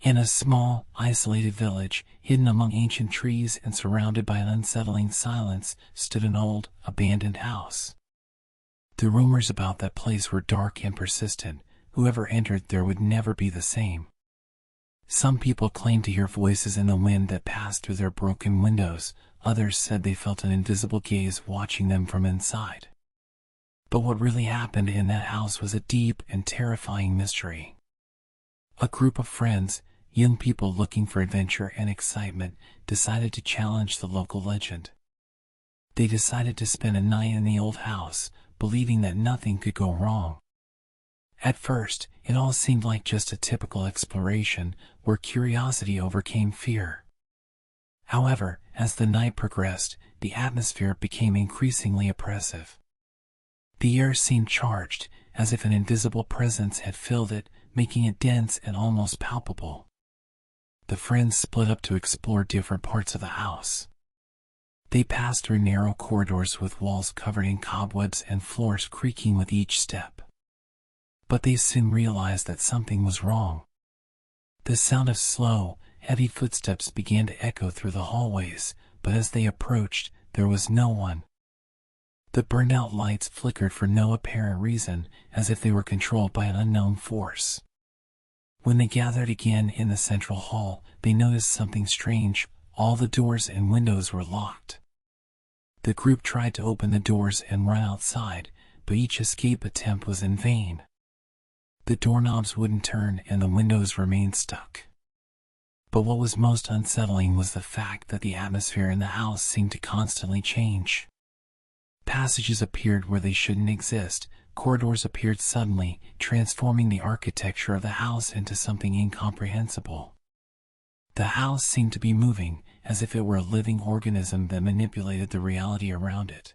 In a small, isolated village, hidden among ancient trees and surrounded by an unsettling silence, stood an old, abandoned house. The rumors about that place were dark and persistent. Whoever entered there would never be the same. Some people claimed to hear voices in the wind that passed through their broken windows. Others said they felt an invisible gaze watching them from inside. But what really happened in that house was a deep and terrifying mystery. A group of friends, young people looking for adventure and excitement, decided to challenge the local legend. They decided to spend a night in the old house, believing that nothing could go wrong. At first, it all seemed like just a typical exploration, where curiosity overcame fear. However, as the night progressed, the atmosphere became increasingly oppressive. The air seemed charged, as if an invisible presence had filled it, making it dense and almost palpable. The friends split up to explore different parts of the house. They passed through narrow corridors with walls covered in cobwebs and floors creaking with each step. But they soon realized that something was wrong. The sound of slow, heavy footsteps began to echo through the hallways, but as they approached, there was no one. The burned-out lights flickered for no apparent reason, as if they were controlled by an unknown force. When they gathered again in the central hall, they noticed something strange. All the doors and windows were locked. The group tried to open the doors and run outside, but each escape attempt was in vain. The doorknobs wouldn't turn and the windows remained stuck. But what was most unsettling was the fact that the atmosphere in the house seemed to constantly change. Passages appeared where they shouldn't exist. Corridors appeared suddenly, transforming the architecture of the house into something incomprehensible. The house seemed to be moving, as if it were a living organism that manipulated the reality around it.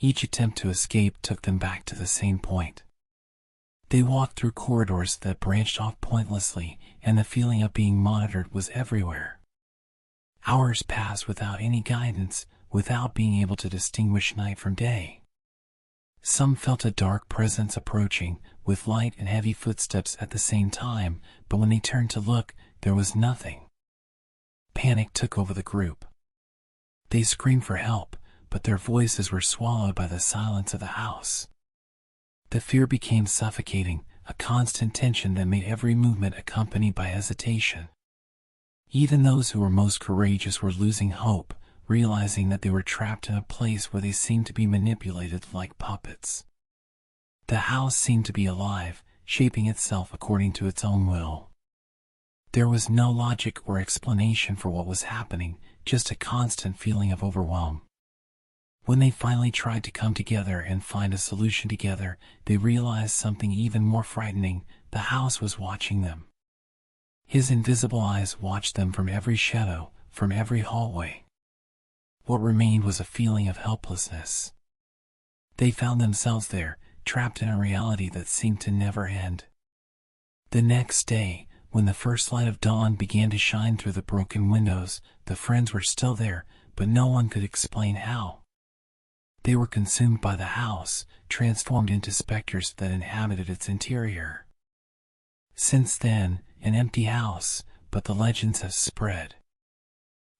Each attempt to escape took them back to the same point. They walked through corridors that branched off pointlessly, and the feeling of being monitored was everywhere. Hours passed without any guidance, without being able to distinguish night from day. Some felt a dark presence approaching, with light and heavy footsteps at the same time, but when they turned to look, there was nothing. Panic took over the group. They screamed for help, but their voices were swallowed by the silence of the house. The fear became suffocating, a constant tension that made every movement accompanied by hesitation. Even those who were most courageous were losing hope, realizing that they were trapped in a place where they seemed to be manipulated like puppets. The house seemed to be alive, shaping itself according to its own will. There was no logic or explanation for what was happening, just a constant feeling of overwhelm. When they finally tried to come together and find a solution together, they realized something even more frightening. The house was watching them. His invisible eyes watched them from every shadow, from every hallway. What remained was a feeling of helplessness. They found themselves there, trapped in a reality that seemed to never end. The next day, when the first light of dawn began to shine through the broken windows, the friends were still there, but no one could explain how. They were consumed by the house, transformed into specters that inhabited its interior. Since then, an empty house, but the legends have spread.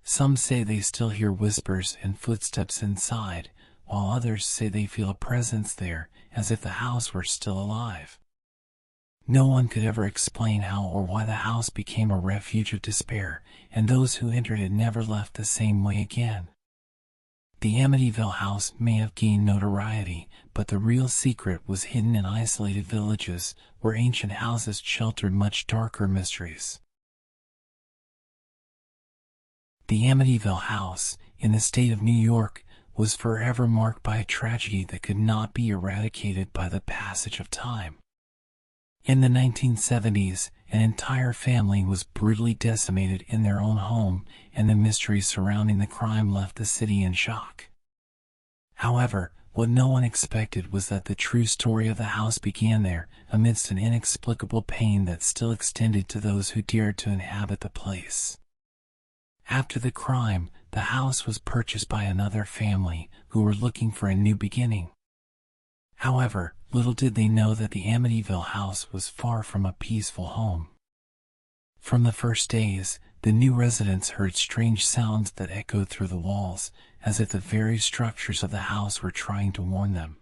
Some say they still hear whispers and footsteps inside, while others say they feel a presence there, as if the house were still alive. No one could ever explain how or why the house became a refuge of despair, and those who entered it never left the same way again. The Amityville house may have gained notoriety, but the real secret was hidden in isolated villages, where ancient houses sheltered much darker mysteries. The Amityville house, in the state of New York, was forever marked by a tragedy that could not be eradicated by the passage of time. In the 1970s, an entire family was brutally decimated in their own home, and the mystery surrounding the crime left the city in shock. However, what no one expected was that the true story of the house began there, amidst an inexplicable pain that still extended to those who dared to inhabit the place. After the crime, the house was purchased by another family, who were looking for a new beginning. However, little did they know that the Amityville house was far from a peaceful home. From the first days, the new residents heard strange sounds that echoed through the walls, as if the very structures of the house were trying to warn them.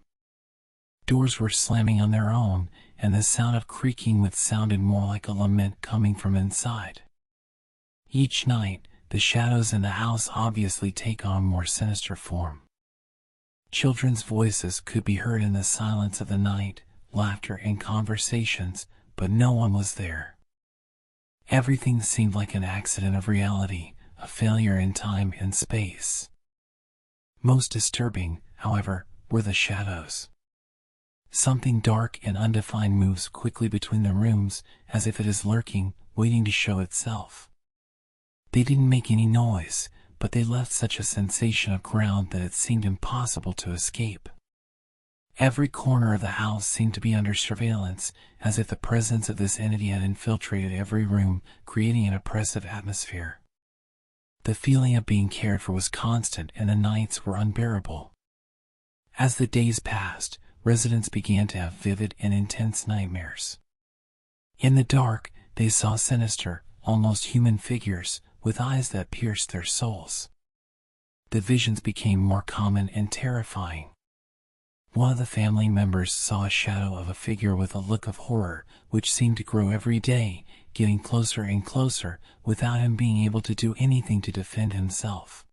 Doors were slamming on their own, and the sound of creaking wood sounded more like a lament coming from inside. Each night, the shadows in the house obviously take on more sinister form. Children's voices could be heard in the silence of the night, laughter and conversations, but no one was there. Everything seemed like an accident of reality, a failure in time and space. Most disturbing, however, were the shadows. Something dark and undefined moves quickly between the rooms, as if it is lurking, waiting to show itself. They didn't make any noise, but they left such a sensation of ground that it seemed impossible to escape. Every corner of the house seemed to be under surveillance, as if the presence of this entity had infiltrated every room, creating an oppressive atmosphere. The feeling of being cared for was constant, and the nights were unbearable. As the days passed, residents began to have vivid and intense nightmares. In the dark, they saw sinister, almost human figures, with eyes that pierced their souls. The visions became more common and terrifying. One of the family members saw a shadow of a figure with a look of horror, which seemed to grow every day, getting closer and closer, without him being able to do anything to defend himself.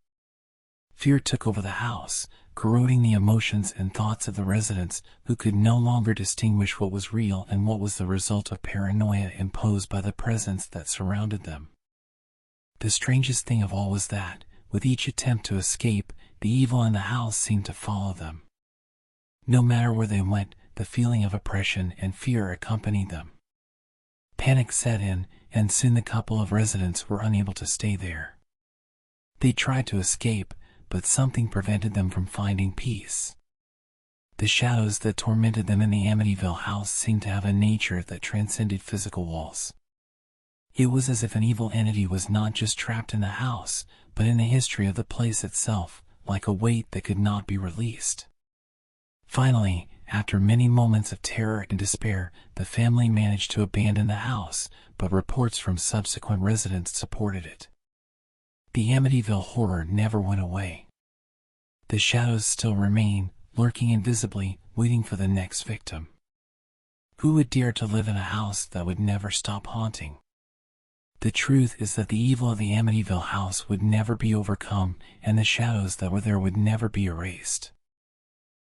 Fear took over the house, corroding the emotions and thoughts of the residents, who could no longer distinguish what was real and what was the result of paranoia imposed by the presence that surrounded them. The strangest thing of all was that, with each attempt to escape, the evil in the house seemed to follow them. No matter where they went, the feeling of oppression and fear accompanied them. Panic set in, and soon the couple of residents were unable to stay there. They tried to escape, but something prevented them from finding peace. The shadows that tormented them in the Amityville house seemed to have a nature that transcended physical walls. It was as if an evil entity was not just trapped in the house, but in the history of the place itself, like a weight that could not be released. Finally, after many moments of terror and despair, the family managed to abandon the house, but reports from subsequent residents supported it. The Amityville horror never went away. The shadows still remain, lurking invisibly, waiting for the next victim. Who would dare to live in a house that would never stop haunting? The truth is that the evil of the Amityville house would never be overcome, and the shadows that were there would never be erased.